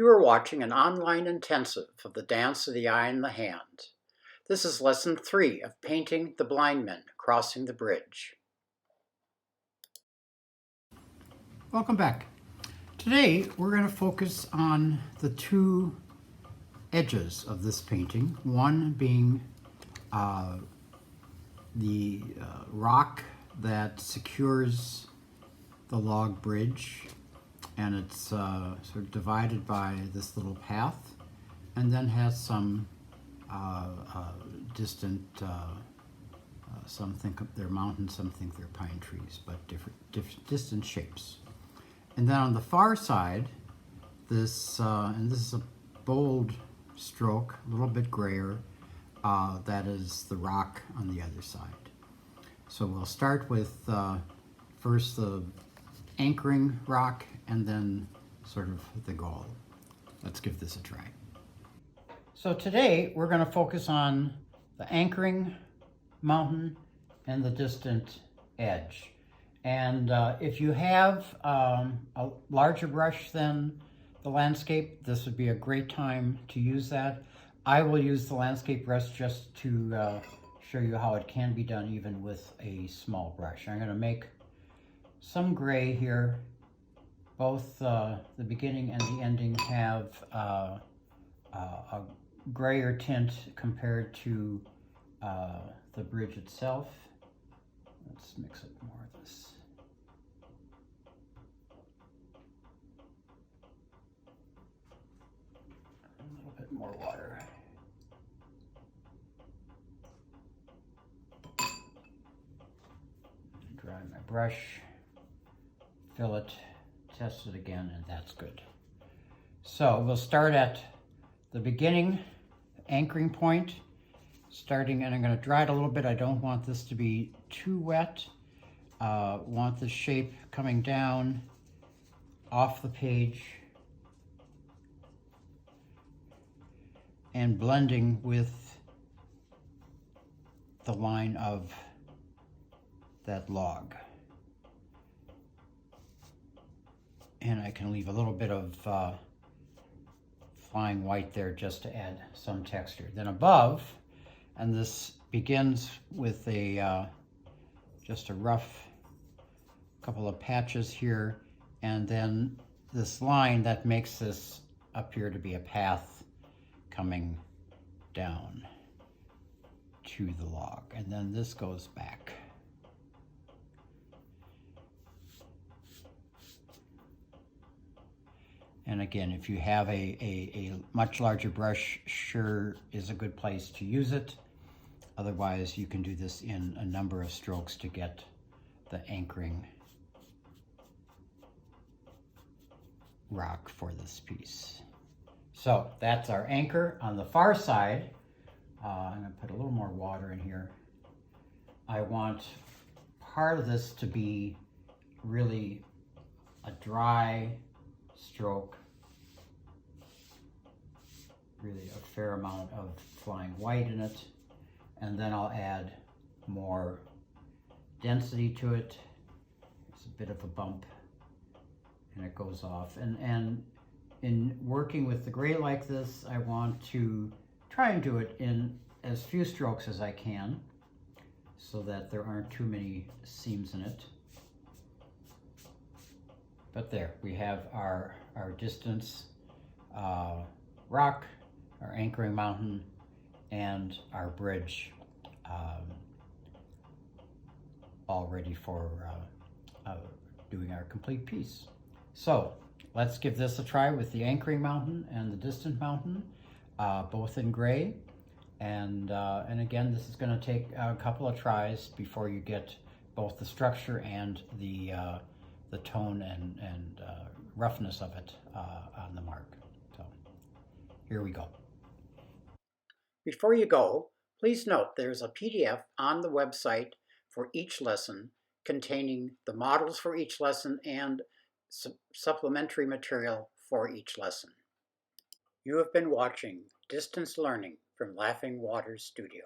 You are watching an online intensive of the Dance of the Eye and the Hand. This is lesson 3 of painting the blind men crossing the bridge. Welcome back. Today we're going to focus on the two edges of this painting, one being the rock that secures the log bridge, and it's sort of divided by this little path, and then has some distant, some think they're mountains, some think they're pine trees, but different distant shapes. And then on the far side, this, and this is a bold stroke, a little bit grayer, that is the rock on the other side. So we'll start with first the anchoring rock and then sort of the goal. Let's give this a try. So today we're going to focus on the anchoring mountain and the distant edge. And if you have a larger brush than the landscape, this would be a great time to use that. I will use the landscape brush just to show you how it can be done even with a small brush. I'm going to make some gray here. Both the beginning and the ending have a grayer tint compared to the bridge itself. Let's mix up more of this. A little bit more water. Dry my brush, fill it, test it again, and that's good. So we'll start at the beginning, anchoring point, starting, and I'm going to dry it a little bit. I don't want this to be too wet. Want the shape coming down off the page and blending with the line of that log. And I can leave a little bit of flying white there just to add some texture. Then above, and this begins with a just a rough couple of patches here, and then this line that makes this appear to be a path coming down to the log, and then this goes back. And again, if you have a much larger brush, sure is a good place to use it. Otherwise, you can do this in a number of strokes to get the anchoring rock for this piece. So that's our anchor. On the far side, I'm going to put a little more water in here. I want part of this to be really a dry stroke, really a fair amount of flying white in it, and then I'll add more density to it. It's a bit of a bump and it goes off, and in working with the gray like this, I want to try and do it in as few strokes as I can so that there aren't too many seams in it. But there, we have our distance rock, our anchoring mountain, and our bridge all ready for doing our complete piece. So let's give this a try with the anchoring mountain and the distant mountain, both in gray. And again, this is going to take a couple of tries before you get both the structure and the tone and roughness of it on the mark. So here we go. Before you go, please note there's a PDF on the website for each lesson containing the models for each lesson and supplementary material for each lesson. You have been watching Distance Learning from Laughing Waters Studio.